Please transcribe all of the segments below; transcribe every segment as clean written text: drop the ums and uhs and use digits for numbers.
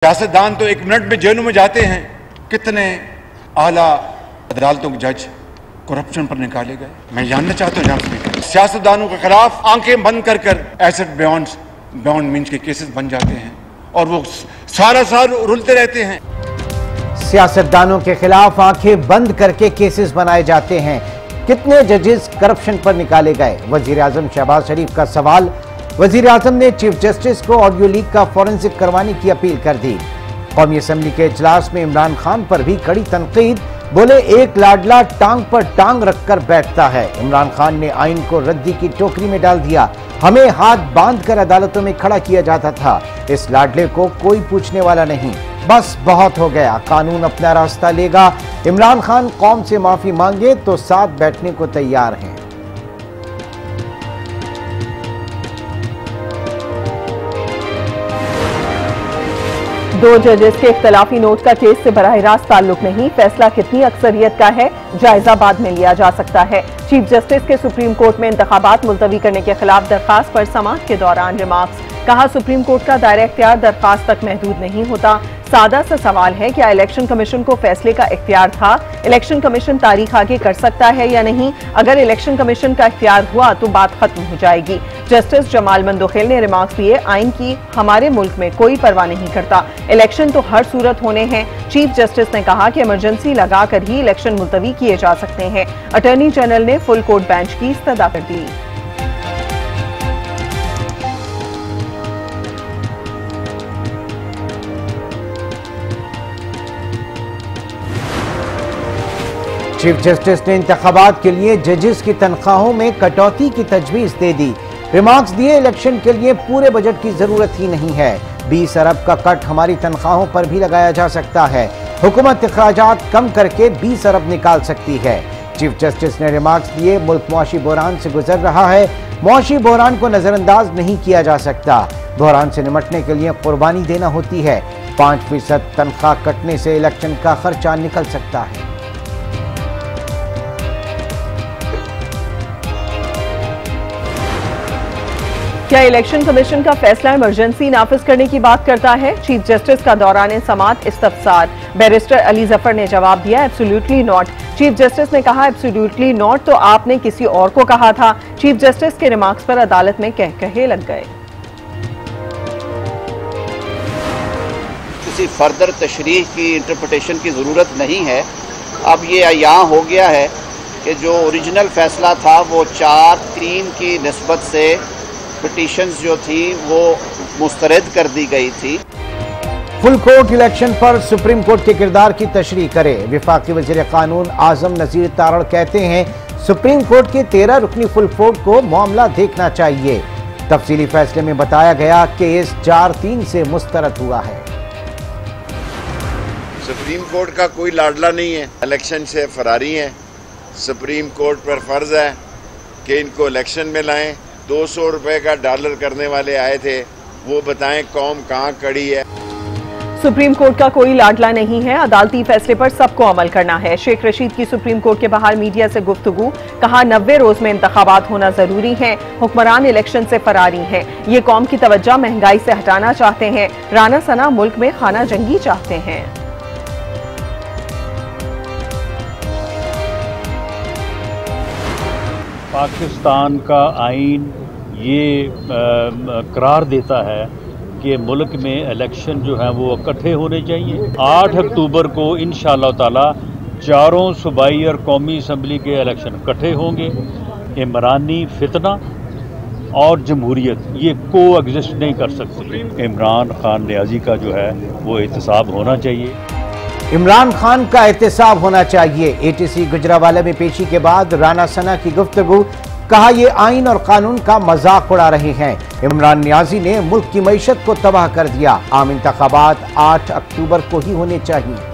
सियासतदान तो 1 मिनट में जेलों में जाते हैं। कितने आला अदालतों के जज करप्शन पर निकाले गए। मैं जानना चाहता हूं जनाब स्पीकर, सियासतदानों के खिलाफ आंखें बंद कर कर एसेट बियॉन्ड मीन्स के केसेस बन जाते हैं और वो सारा साल रुलते रहते हैं। सियासतदानों के खिलाफ आंखें बंद करके केसेस बनाए जाते हैं। कितने जजेस करप्शन पर निकाले गए। वजीर आजम शहबाज शरीफ का सवाल। वजीर आजम ने चीफ जस्टिस को ऑडियो लीक का फॉरेंसिक करवाने की अपील कर दी। कौमी असम्बली के इजलास में इमरान खान पर भी कड़ी तनकीद। बोले एक लाडला टांग पर टांग रखकर बैठता है। इमरान खान ने आइन को रद्दी की टोकरी में डाल दिया। हमें हाथ बांधकर अदालतों में खड़ा किया जाता था। इस लाडले को कोई पूछने वाला नहीं। बस बहुत हो गया। कानून अपना रास्ता लेगा। इमरान खान कौम से माफी मांगे तो साथ बैठने को तैयार हैं। दो जजेस के इख्तलाफी नोट का केस से बराह रास्त ताल्लुक नहीं। फैसला कितनी अक्सरियत का है, जायजा बाद में लिया जा सकता है। चीफ जस्टिस के सुप्रीम कोर्ट में इंतखाबात मुलतवी करने के खिलाफ दरखास्त पर समाअत के दौरान रिमार्क्स। कहा, सुप्रीम कोर्ट का दायरा इख्तियार दरखास्त तक महदूद नहीं होता। सादा सा सवाल है, क्या इलेक्शन कमीशन को फैसले का इख्तियार था? इलेक्शन कमीशन तारीख आगे कर सकता है या नहीं? अगर इलेक्शन कमीशन का इख्तियार हुआ तो बात खत्म हो जाएगी। जस्टिस जमाल मंदोखेल ने रिमार्क्स दिए, आइन की हमारे मुल्क में कोई परवाह नहीं करता। इलेक्शन तो हर सूरत होने हैं। चीफ जस्टिस ने कहा कि इमरजेंसी लगाकर ही इलेक्शन मुलतवी किए जा सकते हैं। अटॉर्नी जनरल ने फुल कोर्ट बेंच की इस्तदा कर दी। चीफ जस्टिस ने इंतखाबात के लिए जजेस की तनख्वाहों में कटौती की तजवीज दे दी। रिमार्क्स दिए, इलेक्शन के लिए पूरे बजट की जरूरत ही नहीं है। 20 अरब का कट हमारी तनख्वाहों पर भी लगाया जा सकता है। हुकूमत अखराजात कम करके 20 अरब निकाल सकती है। चीफ जस्टिस ने रिमार्क्स दिए, मुल्क मुआशी बहरान से गुजर रहा है। मुआशी बहरान को नजरअंदाज नहीं किया जा सकता। बहरान से निपटने के लिए कुर्बानी देना होती है। 5% तनख्वाह कटने से इलेक्शन का खर्चा निकल सकता है। क्या इलेक्शन कमीशन का फैसला इमरजेंसी नाफिज करने की बात करता है? चीफ जस्टिस का दौरान समाअत इस्तफसार। बैरिस्टर अली जफर ने जवाब दिया, एब्सोल्युटली नॉट। चीफ जस्टिस ने कहा, एब्सोल्युटली नॉट तो आपने किसी और को कहा था। चीफ जस्टिस के रिमार्क्स पर अदालत में कहे लग गए। किसी फर्दर तशरीह की इंटरप्रिटेशन की ज़रूरत नहीं है। अब ये यहाँ हो गया है कि जो ओरिजिनल फैसला था वो 4-3 की निस्बत से पिटीशंस जो थी वो मुस्तरद कर दी गई थी। फुल कोर्ट इलेक्शन पर सुप्रीम कोर्ट के किरदार की तशरीह करे। वफाकी वज़ीर कानून आजम नज़ीर तारड़ कहते हैं, सुप्रीम कोर्ट के 13 रुकनी फुल कोर्ट को मामला देखना चाहिए। तफसीली फैसले में बताया गया केस 4-3 से मुस्तरद हुआ है। सुप्रीम कोर्ट का कोई लाडला नहीं है, इलेक्शन से फरारी है। सुप्रीम कोर्ट पर फर्ज है कि इनको इलेक्शन में लाएं। 200 रुपए का डॉलर करने वाले आए थे, वो बताएं कौम कहां खड़ी है। सुप्रीम कोर्ट का कोई लाडला नहीं है। अदालती फैसले पर सबको अमल करना है। शेख रशीद की सुप्रीम कोर्ट के बाहर मीडिया से गुफ्तगू। कहा, 90 रोज में इंतखाबात होना जरूरी है। हुक्मरान इलेक्शन से फरारी हैं। ये कौम की तवज्जो महंगाई से हटाना चाहते हैं। राना सना मुल्क में खाना जंगी चाहते हैं। पाकिस्तान का आइन ये करार देता है कि मुल्क में इलेक्शन जो है वो इकट्ठे होने चाहिए। 8 अक्टूबर को इंशाअल्लाह ताला चारों सूबाई और कौमी असम्बली के इलेक्शन इकट्ठे होंगे। इमरानी फितना और जमहूरियत ये को एग्जिस्ट नहीं कर सकती। इमरान खान न्याजी का जो है वो एहतसाब होना चाहिए। इमरान खान का एहतसाब होना चाहिए। ATC गुजरावाला में पेशी के बाद राना सना की गुफ्तगू। कहा, ये आइन और कानून का मजाक उड़ा रहे हैं। इमरान न्याजी ने मुल्क की मईशत को तबाह कर दिया। आम इंतखाबात 8 अक्टूबर को ही होने चाहिए।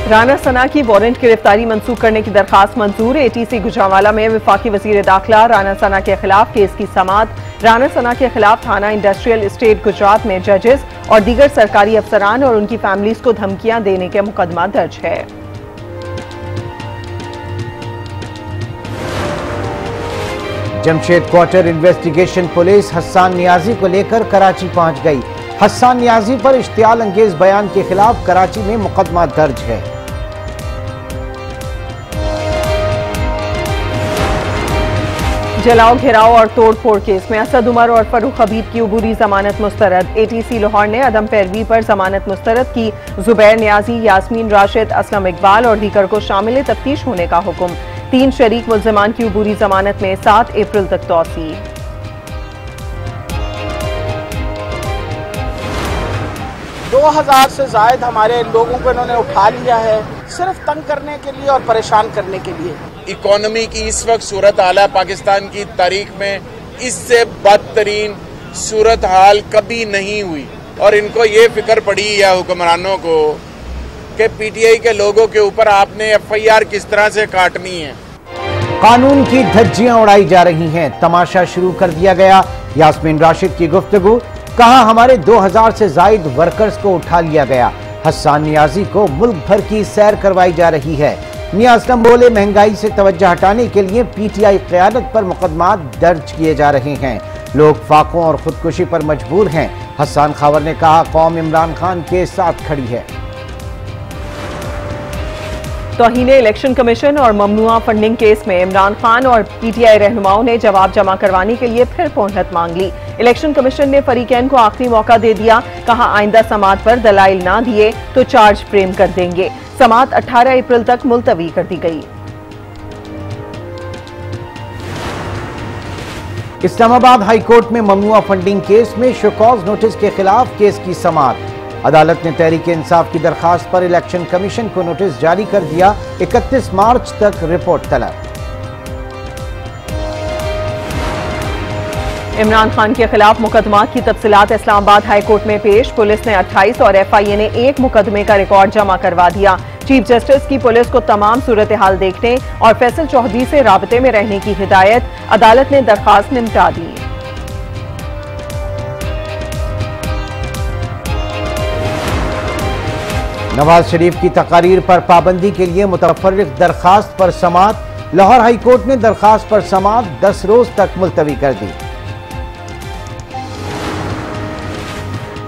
राना सना की वारंट गिरफ्तारी मंसूख करने की दरखास्त मंजूर। ATC गुजरावाला में वफाकी वजीर दाखिला राना सना के खिलाफ केस की समाअत। राना सना के खिलाफ थाना इंडस्ट्रियल एस्टेट गुजरात में जजेस और दीगर सरकारी अफसरान और उनकी फैमिलीज को धमकियां देने का मुकदमा दर्ज है। Jamshed quarter investigation police Hasan Niazi को लेकर कराची पहुंच गई। हसन नियाजी पर इश्तियाल अंगेज बयान के खिलाफ कराची में मुकदमा दर्ज है। जलाओ, घेराव और तोड़फोड़ केस में असद उमर और फरूख हबीब की अबूरी जमानत मुस्तरद। एटीसी लाहौर ने अदम पैरवी पर जमानत मुस्तरद की। जुबैर नियाजी, यास्मीन राशिद, असलम इकबाल और दीगर को शामिल तफ्तीश होने का हुक्म। 3 शरीक मुल्ज़मान की अबूरी जमानत में 7 अप्रैल तक तौसी। 2000 से जायद हमारे लोगों को इन्होंने उठा लिया है, सिर्फ तंग करने के लिए और परेशान करने के लिए। इकोनॉमी की इस वक्त सूरत हाल है पाकिस्तान की तारीख में, इससे बदतरीन सूरत हाल कभी नहीं हुई। और इनको ये फिक्र पड़ी है हुक्मरानों को कि पीटीआई के लोगों के ऊपर आपने FIR किस तरह से काटनी है। कानून की धज्जियां उड़ाई जा रही हैं, तमाशा शुरू कर दिया गया। यास्मीन राशिद की गुफ्तगू, कहा हमारे 2000 से जायद वर्कर्स को उठा लिया गया। हसन नियाजी को मुल्क भर की सैर करवाई जा रही है। नियाज़म बोले महंगाई से तवज्जो हटाने के लिए पीटीआई क़यादत पर मुकदमा दर्ज किए जा रहे हैं। लोग फाकों और खुदकुशी पर मजबूर हैं। हसन खावर ने कहा कौम इमरान खान के साथ खड़ी है। तौहीने इलेक्शन कमीशन और ममनुआ फंडिंग केस में इमरान खान और पीटीआई रहनुमाओं ने जवाब जमा करवाने के लिए फिर पहुंचत मांग ली। इलेक्शन कमीशन ने फरीकैन को आखिरी मौका दे दिया। कहा आइंदा समात पर दलाइल ना दिए तो चार्ज फ्रेम कर देंगे। समात 18 अप्रैल तक मुलतवी कर दी गई। इस्लामाबाद हाई कोर्ट में ममनुआ फंडिंग केस में शोकॉज नोटिस के खिलाफ केस की समात। अदालत ने तहरीक इंसाफ की दरखास्त पर इलेक्शन कमीशन को नोटिस जारी कर दिया। 31 मार्च तक रिपोर्ट तलब। इमरान खान के खिलाफ मुकदमा की तफसीलात इस्लामाबाद हाई कोर्ट में पेश। पुलिस ने 28 और FIA ने 1 मुकदमे का रिकॉर्ड जमा करवा दिया। चीफ जस्टिस की पुलिस को तमाम सूरत हाल देखने और फैसल चौधरी से राबते में रहने की हिदायत। अदालत ने दरखास्त निपटा दी। नवाज शरीफ की तकारीर पर पाबंदी के लिए मुतफर्रिक दरखास्त पर समात। लाहौर हाई कोर्ट ने दरखास्त पर समात 10 रोज तक मुलतवी कर दी।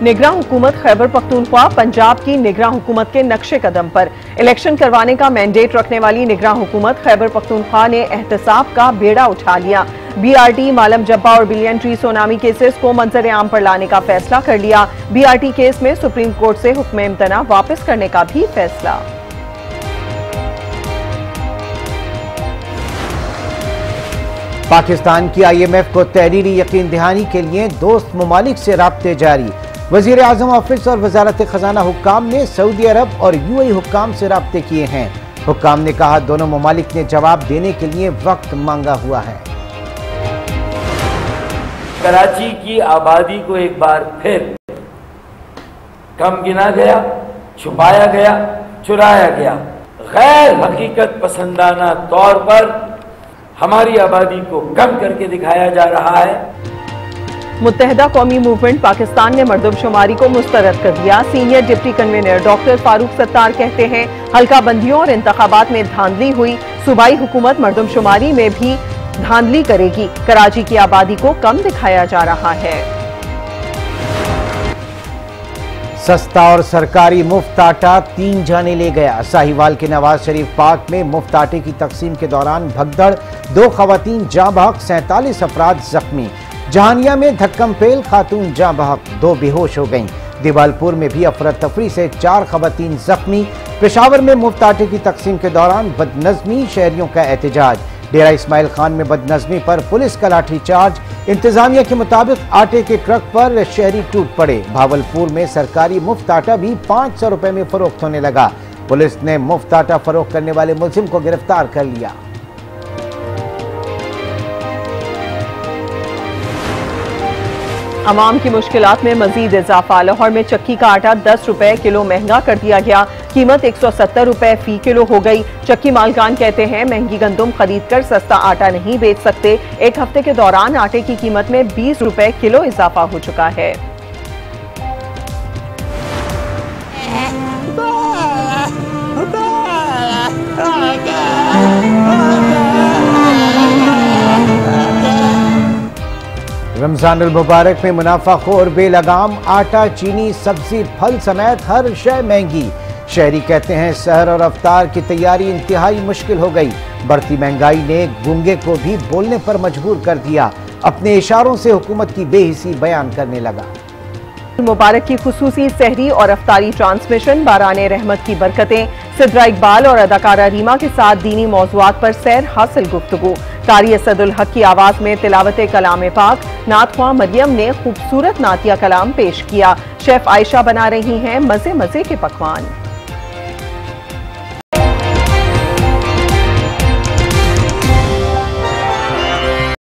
निगरां हुकूमत खैबर पख्तूनख्वा पंजाब की निगरां हुकूमत के नक्शे कदम पर। इलेक्शन करवाने का मैंडेट रखने वाली निगरां हुकूमत खैबर पख्तूनख्वा ने एहतसाब का बेड़ा उठा लिया। BRT, मालम जब्बा और बिलियन ट्री सोनामी केसेस को मंजर आम पर लाने का फैसला कर लिया। BRT केस में सुप्रीम कोर्ट से हुक्म इम्तना वापस करने का भी फैसला। पाकिस्तान की IMF को तहरीरी यकीन दहानी के लिए दोस्त ममालिक से राब्ते जारी। वजीर आजम ऑफिस और वजारत खजाना हुक्काम ने सऊदी अरब और UAE हुक्काम से राब्ते किए हैं। हुक्काम ने कहा दोनों ममालिक ने जवाब देने के लिए वक्त मांगा हुआ है। कराची की आबादी को एक बार फिर कम गिना गया, छुपाया गया, चुराया गया। गैर हकीकत पसंदाना तौर पर हमारी आबादी को कम करके दिखाया जा रहा है। मुत्तहिदा कौमी मूवमेंट पाकिस्तान ने मर्दमशुमारी को मुस्तरद कर दिया। Senior deputy convener doctor Farooq Sattar कहते हैं हल्का बंदियों और इंतखाबात में धांधली हुई। सूबाई हुकूमत मर्दमशुमारी में भी धांधली करेगी। कराची की आबादी को कम दिखाया जा रहा है। सस्ता और सरकारी मुफ्त आटा 3 जाने ले गया। साहिवाल के नवाज शरीफ पार्क में मुफ्त आटे की तकसीम के दौरान भगदड़, 2 खवातीन जाँ बहक, 47 अफराद जख्मी। जहानिया में धक्कम पेल, खातून जाँ बहक, 2 बेहोश हो गईं। दिवालपुर में भी अफरा तफरी से 4 खवातीन जख्मी। पेशावर में मुफ्त आटे की तकसीम के दौरान बदनजमी, शहरियों का एहतजाज। डेरा इस्माइल खान में बदनजमी पर पुलिस का लाठी चार्ज। इंतजामिया के मुताबिक आटे के ट्रक पर शहरी टूट पड़े। भावलपुर में सरकारी मुफ्त आटा भी 500 रुपए में फरोख्त होने लगा। पुलिस ने मुफ्त आटा फरोख्त करने वाले मुलजिम को गिरफ्तार कर लिया। अवाम की मुश्किलात में मजीद इजाफा। लाहौर में चक्की का आटा 10 रुपए किलो महंगा कर दिया गया। कीमत 170 रुपए फी किलो हो गई। चक्की मालकान कहते हैं महंगी गंदुम खरीद कर सस्ता आटा नहीं बेच सकते। 1 हफ्ते के दौरान आटे की कीमत में 20 रुपए किलो इजाफा हो चुका है। रमजानुल मुबारक में मुनाफाखोर बेलगाम आटा, चीनी, सब्जी, फल समेत हर शय महंगी। शहरी कहते हैं सहर और अफ्तार की तैयारी इंतहाई मुश्किल हो गई। बढ़ती महंगाई ने गूंगे को भी बोलने पर मजबूर कर दिया। अपने इशारों से हुकूमत की बेहिसी बयान करने लगा। मुबारक की खुसूसी सहरी और अफ्तारी ट्रांसमिशन, बाराने रहमत की बरकतें, सिद्रा इकबाल और अदाकारा रीमा के साथ दीनी मौज़ूआत पर सैर हासिल गुफ्तगू। कारी असदुल हक की आवाज में तिलावत कलाम पाक, नातख्वां मरियम ने खूबसूरत नातिया कलाम पेश किया। शेफ आयशा बना रही हैं मजे मजे के पकवान।